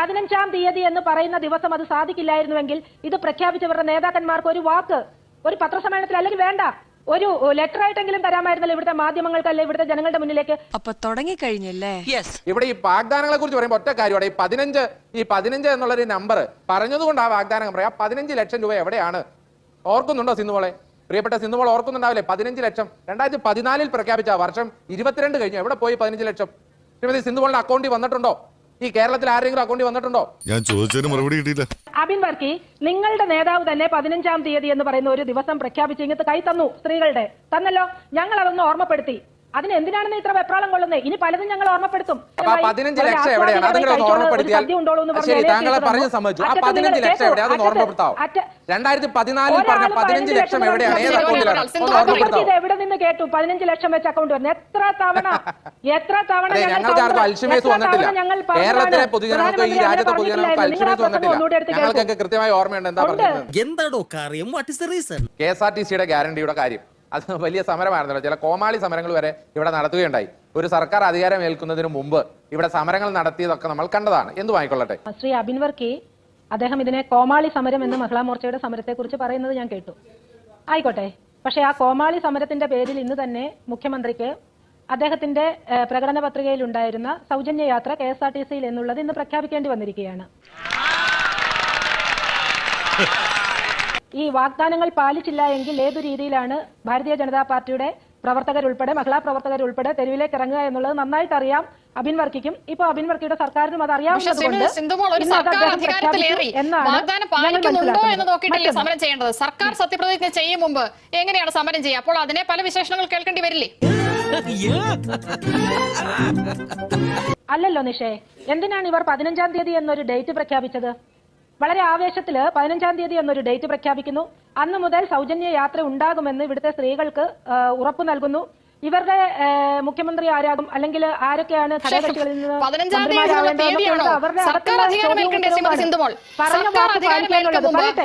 15-ാം തീയതി എന്ന് പറയുന്ന ദിവസം അത് സാധിക്കില്ലായിരുന്നുവെങ്കിൽ ഇത് പ്രഖ്യാപിച്ചവരുടെ നേതാക്കന്മാർക്ക് ഒരു വാക്ക്, ഒരു പത്രസമ്മേളനത്തിൽ അല്ലെങ്കിൽ വേണ്ട, ഒരു ലെറ്റർ ആയിട്ടെങ്കിലും തരാമായിരുന്നല്ലോ ഇവിടുത്തെ മാധ്യമങ്ങൾക്ക്, അല്ലെ ഇവിടുത്തെ ജനങ്ങളുടെ മുന്നിലേക്ക്. അപ്പൊ തുടങ്ങി കഴിഞ്ഞല്ലേ? ഇവിടെ ഈ വാഗ്ദാനങ്ങളെ കുറിച്ച് പറയുമ്പോൾ ഒറ്റ കാര്യമാണ്, ഈ 15 എന്നുള്ളൊരു നമ്പർ പറഞ്ഞതുകൊണ്ട് ആ വാഗ്ദാനം പറയാം. 15 ലക്ഷം രൂപ എവിടെയാണ്? ഓർക്കുന്നുണ്ടോ സിന്ധുമോളെ? പ്രിയപ്പെട്ട സിന്ധുമോൾ ഓർക്കുന്നുണ്ടാവില്ലേ? 15 ലക്ഷം 2014 പ്രഖ്യാപിച്ച വർഷം 22 കഴിഞ്ഞു. എവിടെ പോയി 15 ലക്ഷം? ശ്രീമതി സിന്ധുമോളിന്റെ അക്കൗണ്ടിൽ വന്നിട്ടുണ്ടോ? ഈ കേരളത്തിൽ ആരെങ്കിലും അക്കൗണ്ടിൽ വന്നിട്ടുണ്ടോ? ഞാൻ ചോദിച്ചതിന് മറുപടി കിട്ടിയില്ല. അബിൻ വർക്കി, നിങ്ങളുടെ നേതാവ് തന്നെ 15-ാം തീയതി എന്ന് പറയുന്ന ഒരു ദിവസം പ്രഖ്യാപിച്ച് ഇങ്ങനത്തെ കൈ തന്നു, സ്ത്രീകളുടെ തന്നല്ലോ. ഞങ്ങൾ അതൊന്ന് ഓർമ്മപ്പെടുത്തി. അതിന് എന്തിനാണെന്ന് ഇത്ര വെപ്രാളം കൊള്ളുന്നത്? ഇനി പലതും ഞങ്ങൾ ഓർമ്മപ്പെടുത്തും. 15 ലക്ഷം എവിടെയാണ്? അതെങ്കിലും ഓർമ്മപ്പെടുത്തിയാൽ ശരി. താങ്കളെ പറഞ്ഞു സമ്മതിച്ചു. ആ 15 ലക്ഷം എവിടെ? അതൊന്ന് ഓർമ്മപ്പെടുത്താവോ? 2014 പറഞ്ഞ 15 ലക്ഷം എവിടെയാണ്? ഏത് അക്കൗണ്ടിലാണ്? എവിടെ നിന്ന് കേട്ടു 15 ലക്ഷം വെച്ച് അക്കൗണ്ട് വരുന്നത്? എത്ര തവണ ഞങ്ങൾക്ക് ആർക്കും അൽഷിമേഴ്സ് വന്നിട്ടില്ല. കേരളത്തിലെ പൊതുജനങ്ങൾക്ക്, ഈ രാജ്യത്തെ പൊതുജനങ്ങൾക്ക് അൽഷിമേഴ്സ് വന്നിട്ടില്ല. ഞങ്ങൾക്കൊക്കെ കൃത്യമായി ഓർമ്മയുണ്ട് എന്താ പറഞ്ഞത്. എന്താണോ കാര്യം? What is the reason? KSRTCയുടെ ഗ്യാരണ്ടിയുടെ കാര്യം അത് വലിയ സമരമായിരുന്നല്ലോ. ചില കോമാളി സമരങ്ങൾ വരെ ഇവിടെ നടത്തുകയുണ്ടായി. ഒരു സർക്കാർ അധികാരം ഏൽക്കുന്നതിന് മുമ്പ് ഇവിടെ സമരങ്ങൾ നടത്തിയതൊക്കെ നമ്മൾ കണ്ടതാണ്. എന്തു വാങ്ങിക്കൊള്ളട്ടെ. ശ്രീ അബിൻ വർക്കി അദ്ദേഹം ഇതിനെ കോമാളി സമരം എന്ന് മഹിളാ മോർച്ചയുടെ സമരത്തെ കുറിച്ച് പറയുന്നത് ഞാൻ കേട്ടു. ആയിക്കോട്ടെ. പക്ഷേ ആ കോമാളി സമരത്തിന്റെ പേരിൽ ഇന്ന് തന്നെ മുഖ്യമന്ത്രിക്ക് അദ്ദേഹത്തിന്റെ പ്രകടന പത്രികയിൽ ഉണ്ടായിരുന്ന സൗജന്യ യാത്ര KSRTCയിൽ എന്നുള്ളത് ഇന്ന് പ്രഖ്യാപിക്കേണ്ടി വന്നിരിക്കുകയാണ്. ഈ വാഗ്ദാനങ്ങൾ പാലിച്ചില്ല എങ്കിൽ ഏതു രീതിയിലാണ് ഭാരതീയ ജനതാ പാർട്ടിയുടെ പ്രവർത്തകരുൾപ്പെടെ, മഹിളാ പ്രവർത്തകരുൾപ്പെടെ തെരുവിലേക്ക് ഇറങ്ങുക എന്നുള്ളത് നന്നായിട്ട് അറിയാം അബിൻ വർക്കിക്കും. ഇപ്പൊ അബിൻ വർക്കിയുടെ സർക്കാരിനും അത് അറിയാവുന്നതുകൊണ്ട് സമരം ചെയ്യേണ്ടത്. സർക്കാർ സത്യപ്രതിജ്ഞ ചെയ്യും മുമ്പ് എങ്ങനെയാണ് സമരം ചെയ്യുക? അപ്പോൾ അതിനെ പല വിശേഷണങ്ങൾ കേൾക്കേണ്ടി വരില്ലേ? അല്ലല്ലോ നിഷേ, എന്തിനാണ് ഇവർ 15-ാം തീയതി എന്നൊരു ഡേറ്റ് പ്രഖ്യാപിച്ചത്? വളരെ ആവേശത്തില് 15-ാം തീയതി എന്നൊരു ഡേറ്റ് പ്രഖ്യാപിക്കുന്നു. അന്ന് മുതൽ സൗജന്യ യാത്ര ഉണ്ടാകുമെന്ന് ഇവിടുത്തെ സ്ത്രീകൾക്ക് ഉറപ്പ് നൽകുന്നു. ഇവരുടെ മുഖ്യമന്ത്രി ആരാകും, അല്ലെങ്കിൽ ആരൊക്കെയാണ് ഘടകകക്ഷികളിൽ നിന്ന്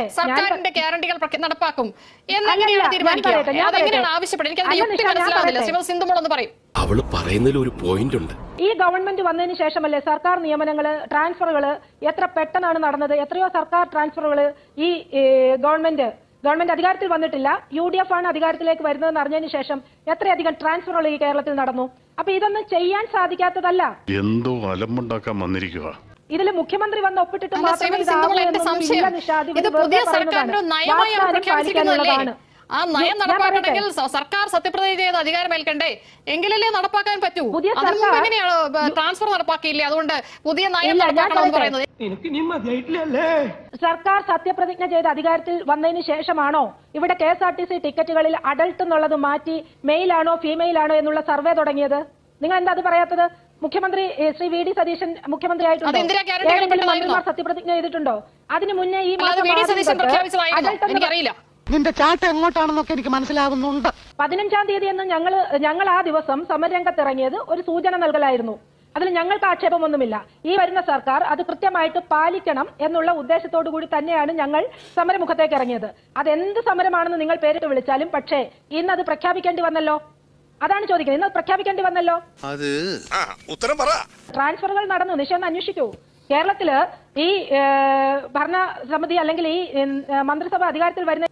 സർക്കാരിന്റെ ഗ്യാരണ്ടികൾ നടപ്പാക്കും എന്നെങ്ങനെയാണ് തീരുമാനിക്കുക? അതെങ്ങനെയാണ് ആവശ്യപ്പെടുന്നത്? പറയും. അവള് പറയുന്നതിൽ ഒരു പോയിന്റ് ഉണ്ട്. ഈ ഗവൺമെന്റ് വന്നതിന് ശേഷമല്ലേ സർക്കാർ നിയമനങ്ങള്, ട്രാൻസ്ഫറുകള് എത്ര പെട്ടെന്നാണ് നടന്നത്? എത്രയോ സർക്കാർ ട്രാൻസ്ഫറുകള് ഈ ഗവൺമെന്റ് അധികാരത്തിൽ വന്നിട്ടില്ല, UDF ആണ് അധികാരത്തിലേക്ക് വരുന്നതെന്ന് അറിഞ്ഞതിന് ശേഷം എത്രയധികം ട്രാൻസ്ഫറുകൾ ഈ കേരളത്തിൽ നടന്നു. അപ്പൊ ഇതൊന്നും ചെയ്യാൻ സാധിക്കാത്തതല്ല, എന്തോ അലമ്പുണ്ടാക്കാൻ വന്നിരിക്കുക. ഇതിൽ മുഖ്യമന്ത്രി വന്ന് ഒപ്പിട്ടിട്ട് മാത്രമേ ആ നയം നടപ്പാക്കണമെങ്കിൽ സർക്കാർ സത്യപ്രതിജ്ഞ ചെയ്ത് അധികാരമേൽക്കണ്ടേ? എങ്കിലല്ലേ നടപ്പാക്കാൻ പറ്റൂ. അതിന് മുമ്പ് എങ്ങനെയാണ് ട്രാൻസ്ഫർ നടപ്പാക്കിയില്ലേ? അതുകൊണ്ട് പുതിയ നയം നടപ്പാക്കണമെന്ന് പറയുന്നത്. സർക്കാർ സത്യപ്രതിജ്ഞ ചെയ്ത് അധികാരത്തിൽ വന്നതിന് ശേഷമാണോ ഇവിടെ KSRTC ടിക്കറ്റുകളിൽ അഡൾട്ട് എന്നുള്ളത് മാറ്റി മെയിലാണോ ഫീമെയിൽ ആണോ എന്നുള്ള സർവേ തുടങ്ങിയത്? നിങ്ങൾ എന്താ അത് പറയാത്തത്? മുഖ്യമന്ത്രി ശ്രീ VD സതീശൻ മുഖ്യമന്ത്രി ആയിട്ടുണ്ടോ? മന്ത്രിമാർ സത്യപ്രതിജ്ഞ ചെയ്തിട്ടുണ്ടോ? അതിന് മുന്നേ ഈ എനിക്കറിയില്ല. നിന്റെ ചാട്ട എങ്ങോട്ടാണെന്നൊക്കെ എനിക്ക് മനസ്സിലാവുന്നുണ്ട്. 15-ാം തീയതി എന്ന് ഞങ്ങൾ ആ ദിവസം സമരരംഗത്തിറങ്ങിയത് ഒരു സൂചന നൽകലായിരുന്നു. അതിൽ ഞങ്ങൾക്ക് ആക്ഷേപമൊന്നുമില്ല. ഈ വരുന്ന സർക്കാർ അത് കൃത്യമായിട്ട് പാലിക്കണം എന്നുള്ള ഉദ്ദേശത്തോടു കൂടി തന്നെയാണ് ഞങ്ങൾ സമരമുഖത്തേക്ക് ഇറങ്ങിയത്. അതെന്ത് സമരമാണെന്ന് നിങ്ങൾ പേരിട്ട് വിളിച്ചാലും, പക്ഷേ ഇന്ന് അത് പ്രഖ്യാപിക്കേണ്ടി വന്നല്ലോ. അതാണ് ചോദിക്കുന്നത്. ഇന്ന് പ്രഖ്യാപിക്കേണ്ടി വന്നല്ലോ. ട്രാൻസ്ഫറുകൾ നടന്നു. നിഷേധം അന്വേഷിക്കൂ. കേരളത്തില് ഈ ഭരണസമിതി അല്ലെങ്കിൽ ഈ മന്ത്രിസഭ അധികാരത്തിൽ വരുന്ന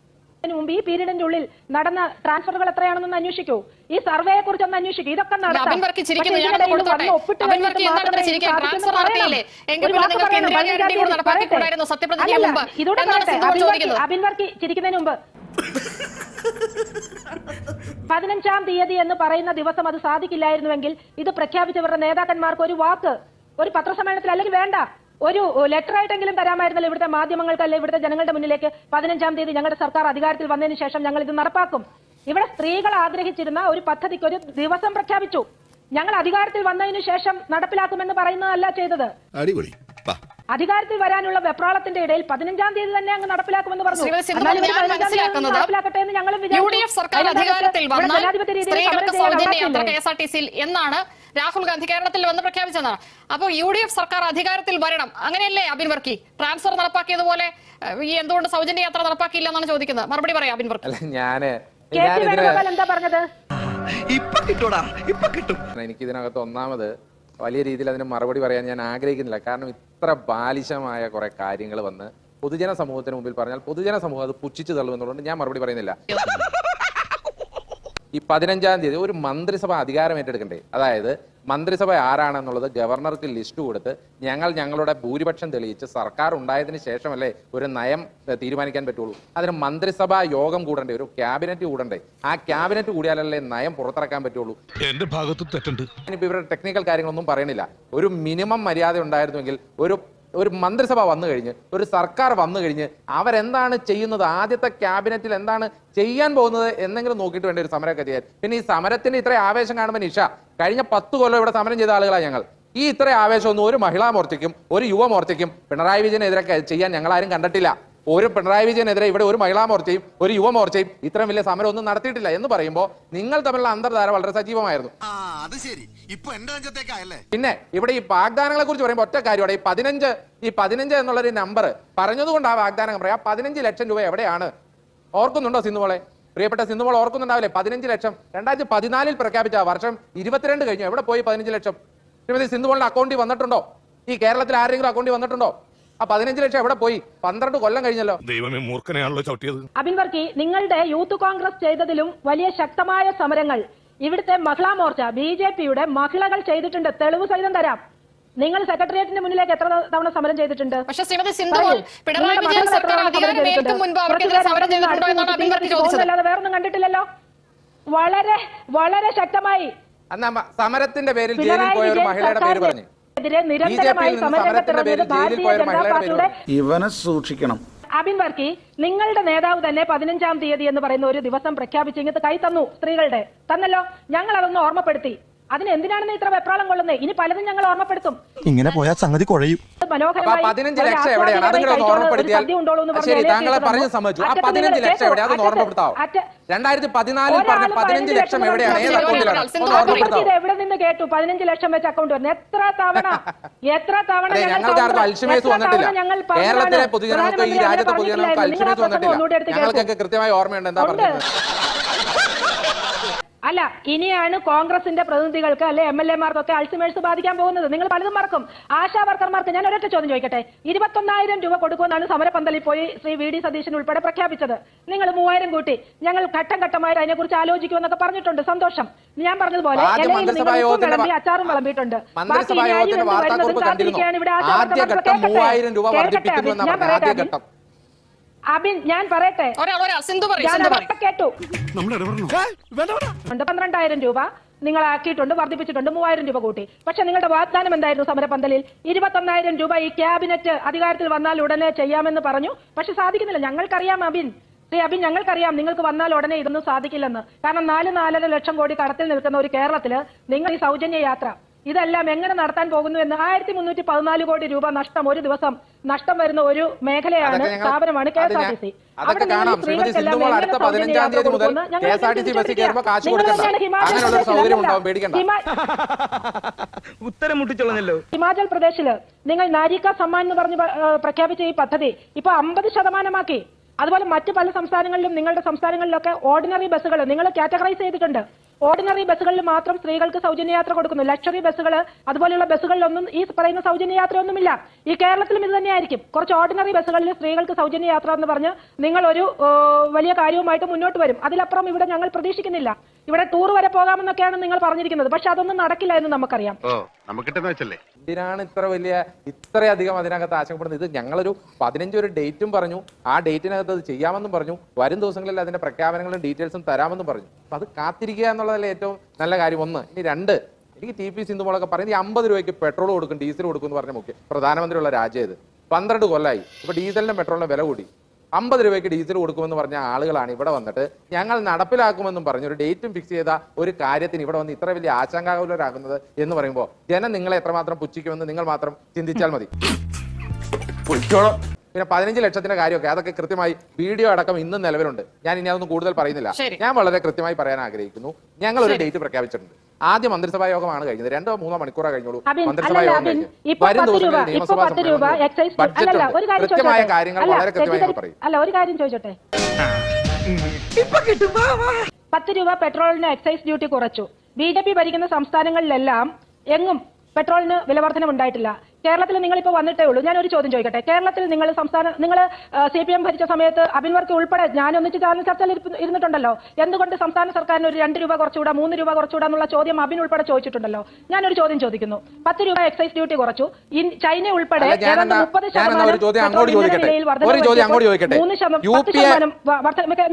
മുമ്പ് ഈ പീരീഡിന്റെ ഉള്ളിൽ നടന്ന ട്രാൻസ്ഫറുകൾ എത്രയാണെന്ന് അന്വേഷിക്കൂ. ഈ സർവേയെ കുറിച്ച് ഒന്ന് അന്വേഷിക്കൂ. ഇതൊക്കെ അബിൻ വർക്കി ചിരിക്കുന്നതിന് മുമ്പ് 15-ാം തീയതി എന്ന് പറയുന്ന ദിവസം അത് സാധിക്കില്ലായിരുന്നുവെങ്കിൽ ഇത് പ്രഖ്യാപിച്ചവരുടെ നേതാക്കന്മാർക്ക് ഒരു വാക്ക്, ഒരു പത്രസമ്മേളനത്തിൽ അല്ലെങ്കിൽ വേണ്ട, ഒരു ലെറ്റർ ആയിട്ടെങ്കിലും തരാമായിരുന്നല്ലോ ഇവിടുത്തെ മാധ്യമങ്ങൾക്ക്, അല്ലെ ഇവിടുത്തെ ജനങ്ങളുടെ മുന്നിലേക്ക്. 15-ാം തീയതി ഞങ്ങളുടെ സർക്കാർ അധികാരത്തിൽ വന്നതിന് ശേഷം ഞങ്ങൾ ഇത് നടപ്പാക്കും. ഇവിടെ സ്ത്രീകൾ ആഗ്രഹിച്ചിരുന്ന ഒരു പദ്ധതിക്ക് ഒരു ദിവസം പ്രഖ്യാപിച്ചു. ഞങ്ങൾ അധികാരത്തിൽ വന്നതിന് ശേഷം നടപ്പിലാക്കുമെന്ന് പറയുന്നതല്ല ചെയ്തത്. അധികാരത്തിൽ വരാനുള്ള വെപ്രാളത്തിന്റെ ഇടയിൽ 15-ാം തീയതി തന്നെ അങ്ങ് നടപ്പിലാക്കുമെന്ന് പറഞ്ഞു. നടപ്പിലാക്കട്ടെ എന്ന് ഞങ്ങളും എന്നാണ് രാഹുൽ ഗാന്ധി കേരളത്തിൽ വന്ന് പ്രഖ്യാപിച്ചതാണ്. അപ്പൊ UDF സർക്കാർ അധികാരത്തിൽ വരണം, അങ്ങനെയല്ലേ അബിൻ വർക്കി? ട്രാൻസ്ഫർ നടപ്പാക്കിയതുപോലെ ഈ എന്തുകൊണ്ട് സൗജന്യ യാത്ര നടപ്പാക്കിയില്ല എന്നാണ് ചോദിക്കുന്നത്. മറുപടി പറയാം അബിൻ വർക്കി. എന്താ പറഞ്ഞത്? എനിക്ക് ഇതിനകത്ത് ഒന്നാമത് വലിയ രീതിയിൽ അതിന് മറുപടി പറയാൻ ഞാൻ ആഗ്രഹിക്കുന്നില്ല. കാരണം ഇത്ര ബാലിശമായ കുറെ കാര്യങ്ങൾ വന്ന് പൊതുജന സമൂഹത്തിന് മുമ്പിൽ പറഞ്ഞാൽ പൊതുജന സമൂഹം അത് പുച്ഛിച്ചു തള്ളുമെന്നുള്ളത് ഞാൻ മറുപടി പറയുന്നില്ല. ഈ 15-ാം തീയതി ഒരു മന്ത്രിസഭ അധികാരം ഏറ്റെടുക്കണ്ടേ? അതായത് മന്ത്രിസഭ ആരാണെന്നുള്ളത് ഗവർണർക്ക് ലിസ്റ്റ് കൊടുത്ത് ഞങ്ങളുടെ ഭൂരിപക്ഷം തെളിയിച്ച് സർക്കാർ ഉണ്ടായതിനു ശേഷമല്ലേ ഒരു നയം തീരുമാനിക്കാൻ പറ്റുള്ളൂ. അതിന് മന്ത്രിസഭാ യോഗം കൂടണ്ടേ, ഒരു ക്യാബിനറ്റ് കൂടണ്ടേ? ആ ക്യാബിനറ്റ് കൂടിയാലല്ലേ നയം പുറത്തിറക്കാൻ പറ്റുള്ളൂ. എന്റെ ഭാഗത്ത് തെറ്റുണ്ട്. ഞാനിപ്പോൾ ഇവരുടെ ടെക്നിക്കൽ കാര്യങ്ങളൊന്നും പറയണില്ല. ഒരു മിനിമം മര്യാദ ഉണ്ടായിരുന്നുവെങ്കിൽ ഒരു മന്ത്രിസഭ വന്നു കഴിഞ്ഞ് ഒരു സർക്കാർ വന്നു കഴിഞ്ഞ് അവരെന്താണ് ചെയ്യുന്നത്, ആദ്യത്തെ ക്യാബിനറ്റിൽ എന്താണ് ചെയ്യാൻ പോകുന്നത് എന്നെങ്കിലും നോക്കിയിട്ട് വേണ്ട ഒരു സമരമൊക്കെ ചെയ്യാൻ. പിന്നെ ഈ സമരത്തിന് ഇത്ര ആവേശം കാണുമ്പോൾ നിഷ, കഴിഞ്ഞ 10 കൊല്ലം ഇവിടെ സമരം ചെയ്ത ആളുകളാണ് ഞങ്ങൾ. ഈ ഇത്ര ആവേശമൊന്നും ഒരു മഹിളാ മോർച്ചയ്ക്കും ഒരു യുവമോർച്ചയ്ക്കും പിണറായി വിജയനെതിരെ ചെയ്യാൻ ഞങ്ങൾ ആരും കണ്ടിട്ടില്ല. ഒരു പിണറായി വിജയനെതിരെ ഇവിടെ ഒരു മഹിളാ മോർച്ചയും ഒരു യുവമോർച്ചയും ഇത്രയും വലിയ സമരം ഒന്നും നടത്തിയിട്ടില്ല എന്ന് പറയുമ്പോൾ നിങ്ങൾ തമ്മിലുള്ള അന്തർധാര വളരെ സജീവമായിരുന്നു. പിന്നെ ഇവിടെ ഈ വാഗ്ദാനങ്ങളെ കുറിച്ച് പറയുമ്പോൾ ഒറ്റ കാര്യമാണ്, ഈ 15 എന്നുള്ളൊരു നമ്പർ പറഞ്ഞതുകൊണ്ട് ആ വാഗ്ദാനം പറയാം. 15 ലക്ഷം രൂപ എവിടെയാണ്? ഓർക്കുന്നുണ്ടോ സിന്ധുമോളെ? പ്രിയപ്പെട്ട സിന്ധുമോൾ ഓർക്കുന്നുണ്ടാവില്ലേ? 15 ലക്ഷം 2014 പ്രഖ്യാപിച്ച വർഷം 22 കഴിഞ്ഞു. എവിടെ പോയി 15 ലക്ഷം? ശ്രീമതി സിന്ധുമോളിന്റെ അക്കൗണ്ടിൽ വന്നിട്ടുണ്ടോ? ഈ കേരളത്തിൽ ആരെങ്കിലും അക്കൗണ്ടിൽ വന്നിട്ടുണ്ടോ? ആ 15 ലക്ഷം എവിടെ പോയി? 12 കൊല്ലം കഴിഞ്ഞല്ലോ. ദൈവമേ, മൂർഖനെയാണല്ലോ ചവിട്ടിയത്. അബിൻ വർക്കി, നിങ്ങളുടെ യൂത്ത് കോൺഗ്രസ് ചെയ്തതിലും വലിയ ശക്തമായ സമരങ്ങൾ ഇവിടുത്തെ മഹിളാ മോർച്ച BJPയുടെ മഹിളകൾ ചെയ്തിട്ടുണ്ട്. തെളിവ് സഹിതം തരാം. നിങ്ങൾ സെക്രട്ടേറിയറ്റിന്റെ മുന്നിലേക്ക് എത്ര തവണ സമരം ചെയ്തിട്ടുണ്ട്? പക്ഷേ ശ്രീമതി സിന്ധുമോൾ, പിണറായി വിജയൻ സർക്കാർ അധികാരമേൽക്കും മുൻപ് അവർക്കെതിരെ സമരം ചെയ്തിട്ടുണ്ടോ എന്നാണ് അബിൻ വർക്കി ചോദിച്ചത്. അല്ലാതെ വേറൊന്നും കണ്ടിട്ടില്ലല്ലോ. വളരെ വളരെ ശക്തമായി സമരത്തിന്റെ പേരിൽ ജയിലിൽ പോയ ഒരു മഹിളയുടെ പേര് പറഞ്ഞു. നിരന്തരമായി സമരത്തിറങ്ങിയത് ഭാരതീയ ജനതാ പാർട്ടിയുടെ. ഇവനെ സൂക്ഷിക്കണം. അബിൻ വർക്കി, നിങ്ങളുടെ നേതാവ് തന്നെ 15-ാം തീയതി എന്ന് പറയുന്ന ഒരു ദിവസം പ്രഖ്യാപിച്ച് ഇങ്ങനത്തെ കൈ തന്നു. സ്ത്രീകളുടെ തന്നല്ലോ. ഞങ്ങൾ അതൊന്ന് ഓർമ്മപ്പെടുത്തി. അതിന് എന്തിനാണെന്ന് ഇത്ര വെപ്രാളം കൊള്ളുന്നത്? ഇനി പലതും ഞങ്ങൾ ഓർമ്മപ്പെടുത്തും. ഇങ്ങനെ പോയാൽ സംഗതി കുഴയും. 15 ലക്ഷം എവിടെയാണ്? അതും ഓർമ്മപ്പെടുത്തിയാൽ ശരി. താങ്കൾ പറഞ്ഞു സമ്മതിച്ചു. ആ 15 ലക്ഷം എവിടെ? അതൊന്ന് ഓർമ്മപ്പെടുത്താവോ? 2014 പറഞ്ഞ 15 ലക്ഷം എവിടെയാണ്? ഏത് അക്കൗണ്ടിലാണ്? എവിടെ നിന്ന് കേട്ടു 15 ലക്ഷം വെച്ച് അക്കൗണ്ട് വരുന്നത്? എത്ര തവണ ഞങ്ങൾക്ക് ആർക്കും അൽഷിമേഴ്സ് വന്നിട്ടില്ല. കേരളത്തിലെ പൊതുജനങ്ങൾക്ക്, ഈ രാജ്യത്തെ പൊതുജനങ്ങൾക്ക് അൽഷിമേഴ്സ് വന്നിട്ടില്ല. ഞങ്ങൾക്കൊക്കെ കൃത്യമായി ഓർമ്മയുണ്ട് എന്താ പറഞ്ഞത്. അല്ല, ഇനിയാണ് കോൺഗ്രസിന്റെ പ്രതിനിധികൾക്ക് അല്ലെ MLA-മാർക്കൊക്കെ അൾസിമേഴ്സ് ബാധിക്കാൻ പോകുന്നത്. നിങ്ങൾ പലതും മറക്കും. ആശാ വർക്കർമാർക്ക് ഞാൻ ഒരൊറ്റ ചോദ്യം ചോദിക്കട്ടെ. 21,000 രൂപ കൊടുക്കുമെന്നാണ് സമരപന്തലിൽ പോയി ശ്രീ VD സതീശൻ ഉൾപ്പെടെ പ്രഖ്യാപിച്ചത്. നിങ്ങൾ 3,000 കൂട്ടി. ഞങ്ങൾ ഘട്ടം ഘട്ടമായിട്ട് അതിനെക്കുറിച്ച് ആലോചിക്കുമെന്നൊക്കെ പറഞ്ഞിട്ടുണ്ട്. സന്തോഷം. ഞാൻ പറഞ്ഞതുപോലെ അച്ചാറും വിളമ്പിയിട്ടുണ്ട്. അബിൻ, ഞാൻ പറയട്ടെ, കേട്ടു. 12,000 രൂപ നിങ്ങൾ ആക്കിയിട്ടുണ്ട്, വർദ്ധിപ്പിച്ചിട്ടുണ്ട്, 3,000 രൂപ കൂട്ടി. പക്ഷെ നിങ്ങളുടെ വാഗ്ദാനം എന്തായിരുന്നു സമരപന്തലിൽ? 21,000 രൂപ ഈ ക്യാബിനറ്റ് അധികാരത്തിൽ വന്നാൽ ഉടനെ ചെയ്യാമെന്ന് പറഞ്ഞു. പക്ഷെ സാധിക്കുന്നില്ല. ഞങ്ങൾക്കറിയാം അബിൻ, ഞങ്ങൾക്കറിയാം നിങ്ങൾക്ക് വന്നാൽ ഉടനെ ഇതൊന്നും സാധിക്കില്ലെന്ന്. കാരണം 4-4.5 ലക്ഷം കോടി കടത്തിൽ നിൽക്കുന്ന ഒരു കേരളത്തില് നിങ്ങൾ ഈ സൗജന്യ യാത്ര ഇതെല്ലാം എങ്ങനെ നടത്താൻ പോകുന്നു എന്ന് 1314 കോടി രൂപ നഷ്ടം, ഒരു ദിവസം നഷ്ടം വരുന്ന ഒരു മേഖലയാണ്, സ്ഥാപനമാണ് KSRTC. ഹിമാചൽ പ്രദേശില് നിങ്ങൾ നാരിക സമ്മാൻ എന്ന് പറഞ്ഞ് പ്രഖ്യാപിച്ച ഈ പദ്ധതി ഇപ്പൊ 50% അതുപോലെ മറ്റു പല സംസ്ഥാനങ്ങളിലും, നിങ്ങളുടെ സംസ്ഥാനങ്ങളിലൊക്കെ ഓർഡിനറി ബസ്സുകൾ നിങ്ങൾ കാറ്റഗറൈസ് ചെയ്തിട്ടുണ്ട്. ഓർഡിനറി ബസ്സുകളിൽ മാത്രം സ്ത്രീകൾക്ക് സൗജന്യ യാത്ര കൊടുക്കുന്നു. ലക്ഷറി ബസ്സുകൾ അതുപോലെയുള്ള ബസ്സുകളിലൊന്നും ഈ പറയുന്ന സൗജന്യ യാത്രയൊന്നുമില്ല. ഈ കേരളത്തിലും ഇത് തന്നെയായിരിക്കും. കുറച്ച് ഓർഡിനറി ബസ്സുകളിൽ സ്ത്രീകൾക്ക് സൗജന്യ യാത്ര എന്ന് പറഞ്ഞ് നിങ്ങൾ ഒരു വലിയ കാര്യവുമായിട്ട് മുന്നോട്ട് വരും. അതിലപ്പുറം ഇവിടെ ഞങ്ങൾ പ്രതീക്ഷിക്കുന്നില്ല. ഇവിടെ ടൂർ വരെ പോകാമെന്നൊക്കെയാണ് നിങ്ങൾ പറഞ്ഞിരിക്കുന്നത്. പക്ഷെ അതൊന്നും നടക്കില്ല എന്ന് നമുക്കറിയാം. എന്തിനാണ് ഇത്രയധികം അതിനകത്ത് ആശങ്കപ്പെടുന്നത്? ഇത് ഞങ്ങളൊരു 15 ഒരു ഡേറ്റും പറഞ്ഞു. ആ ഡേറ്റിനകത്ത് അത് ചെയ്യാമെന്നും പറഞ്ഞു. വരും ദിവസങ്ങളിൽ അതിന്റെ പ്രഖ്യാപനങ്ങളും ഡീറ്റെയിൽസും തരാമെന്നും പറഞ്ഞു. അപ്പൊ അത് കാത്തിരിക്കുക എന്നുള്ളതല്ലേ ഏറ്റവും നല്ല കാര്യം. 1. ഇനി 2, എനിക്ക് TP സിന്ധുമോളൊക്കെ പറയുന്നത് 50 രൂപയ്ക്ക് പെട്രോൾ കൊടുക്കും, ഡീസൽ കൊടുക്കും എന്ന് പറഞ്ഞ പ്രധാനമന്ത്രിയുള്ള രാജ്യം ഇത്. 12 കൊല്ലമായി. ഇപ്പൊ ഡീസലിനും പെട്രോളിനും വില കൂടി. 50 രൂപയ്ക്ക് ഡീസൽ കൊടുക്കുമെന്ന് പറഞ്ഞ ആളുകളാണ് ഇവിടെ വന്നിട്ട് ഞങ്ങൾ നടപ്പിലാക്കുമെന്നും പറഞ്ഞു ഒരു ഡേറ്റും ഫിക്സ് ചെയ്ത ഒരു കാര്യത്തിന് ഇവിടെ വന്ന് ഇത്ര വലിയ ആശങ്കാകുലരാകുന്നത് എന്ന് പറയുമ്പോൾ ജനം നിങ്ങളെ എത്രമാത്രം പുച്ഛിക്കുമെന്ന് നിങ്ങൾ മാത്രം ചിന്തിച്ചാൽ മതി. പിന്നെ 15 ലക്ഷത്തിന്റെ കാര്യമൊക്കെ അതൊക്കെ കൃത്യമായി വീഡിയോ അടക്കം ഇന്നും നിലവിലുണ്ട്. ഞാൻ ഇനി അതൊന്നും കൂടുതൽ പറയുന്നില്ല. ഞാൻ വളരെ കൃത്യമായി പറയാൻ ആഗ്രഹിക്കുന്നു. ഞങ്ങൾ ഒരു ഡേറ്റ് പ്രഖ്യാപിച്ചിട്ടുണ്ട്. ആദ്യ മന്ത്രിസഭാ യോഗമാണ് കഴിഞ്ഞത്. 2-3 മണിക്കൂറാ കഴിഞ്ഞോളൂ മന്ത്രിസഭാ യോഗം കഴിഞ്ഞ്. വരും ദിവസങ്ങളിൽ നിയമസഭാ സമ്മേളനം കൃത്യമായ കാര്യങ്ങൾ വളരെ കൃത്യമായി പറയും. അല്ല, ഒരു കാര്യം ചോദിച്ചോട്ടെ. 10 രൂപ പെട്രോളിന് എക്സൈസ് ഡ്യൂട്ടി കുറച്ചു. BJP ഭരിക്കുന്ന സംസ്ഥാനങ്ങളിലെല്ലാം എങ്ങും പെട്രോളിന് വിലവർധന ഉണ്ടായിട്ടില്ല. കേരളത്തിൽ നിങ്ങൾ ഇപ്പോൾ വന്നിട്ടേ ഉള്ളൂ. ഞാൻ ഒരു ചോദ്യം ചോദിക്കട്ടെ. കേരളത്തിൽ നിങ്ങൾ CPM ഭരിച്ച സമയത്ത് അബിൻ വർക്കി ഉൾപ്പെടെ ഞാൻ ഒന്നിച്ച് ചാനൽ ചർച്ചയിൽ ഇരുന്നിട്ടുണ്ടല്ലോ. എന്തുകൊണ്ട് സംസ്ഥാന സർക്കാരിന് ഒരു 2 രൂപ കുറച്ചുകൂടാ 3 രൂപ കുറച്ചുകൂടാ എന്നുള്ള ചോദ്യം അബിൻ ഉൾപ്പെടെ ചോദിച്ചിട്ടുണ്ടല്ലോ. ഞാനൊരു ചോദ്യം ചോദിക്കുന്നു. 10 രൂപ എക്സൈസ് ഡ്യൂട്ടി കുറച്ചു. ചൈന ഉൾപ്പെടെ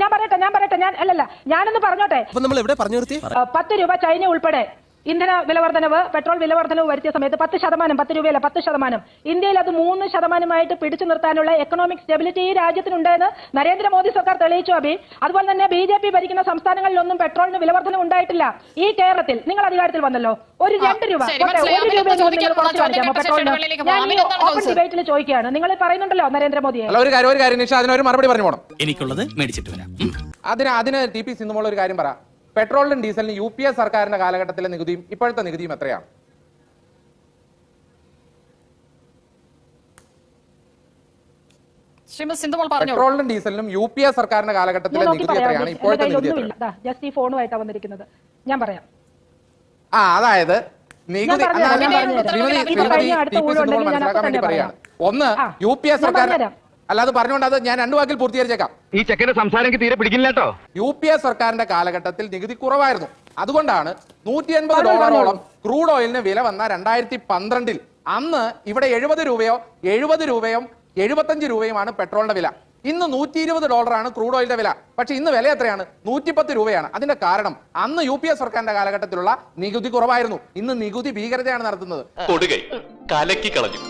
ഞാൻ പറയട്ടെ ഞാനൊന്ന് പറഞ്ഞോട്ടെ. 10 രൂപ ചൈന ഉൾപ്പെടെ ഇന്ധന വിലവർദ്ധനവ് പെട്രോൾ വിലവർദ്ധനവ് വരുത്തിയ സമയത്ത് 10%, 10 രൂപയല്ല 10%. ഇന്ത്യയിൽ അത് 3% പിടിച്ചു നിർത്താനുള്ള എക്കണോമിക് സ്റ്റെബിലിറ്റി ഈ രാജ്യത്തിനുണ്ടെന്ന് നരേന്ദ്രമോദി സർക്കാർ തെളിയിച്ചു അബി. അതുപോലെ തന്നെ BJP ഭരിക്കുന്ന സംസ്ഥാനങ്ങളിലൊന്നും പെട്രോളിന് വിലവർദ്ധന ഉണ്ടായിട്ടില്ല. ഈ കേരളത്തിൽ നിങ്ങൾ അധികാരത്തിൽ വന്നല്ലോ, ഒരു 2 രൂപ ഡിബേറ്റിൽ ചോദിക്കുകയാണ്. നിങ്ങൾ പറയുന്നുണ്ടല്ലോ നരേന്ദ്രമോദിയെ. ഒരു കാര്യം നിഷ, അതിനൊരു മറുപടി പറഞ്ഞു പോകണം. എനിക്കുള്ളത് മേടിച്ചിട്ട് വരാം. അതിന് TP സിന്ധുമോൾ ഒരു കാര്യം പറ. പെട്രോളിനും ഡീസലിനും UPA സർക്കാരിന്റെ കാലഘട്ടത്തിലെ നികുതിയും ഇപ്പോഴത്തെ നികുതിയും എത്രയാണ്? പെട്രോളിനും ഡീസലിനും UPA സർക്കാരിന്റെ കാലഘട്ടത്തിലെ നികുതി എത്രയാണ്? ഇപ്പോഴത്തെ നികുതി എത്രയാണ്? ജസ്റ്റ് ഈ ഫോണുമായിട്ടാണ് വന്നിരിക്കുന്നത്. ഞാൻ പറയാം. അതായത് നികുതി മനസ്സിലാക്കാൻ വേണ്ടി പറയാണ്. ഒന്ന്, UPA സർക്കാർ അല്ലാതെ പറഞ്ഞുകൊണ്ട് അത് ഞാൻ 2 വാക്കിൽ പൂർത്തീകരിച്ചേക്കാം. ഈ ചെക്കന്റെ സംസാരം തീരെ പിടിക്കില്ല കേട്ടോ. UPA സർക്കാരിന്റെ കാലഘട്ടത്തിൽ നികുതി കുറവായിരുന്നു. അതുകൊണ്ടാണ് $180 ക്രൂഡ് ഓയിലിന് വില വന്ന 2012 അന്ന് ഇവിടെ 70 രൂപയോ 75 രൂപയുമാണ് പെട്രോളിന്റെ വില. ഇന്ന് $120 ക്രൂഡ് ഓയിലിന്റെ വില. പക്ഷെ ഇന്ന് വില എത്രയാണ്? 110 രൂപയാണ്. അതിന്റെ കാരണം അന്ന് UPA സർക്കാരിന്റെ കാലഘട്ടത്തിലുള്ള നികുതി കുറവായിരുന്നു. ഇന്ന് നികുതി ഭീകരതയാണ് നടത്തുന്നത്. കൊടുകൈ കലക്കി കളഞ്ഞു.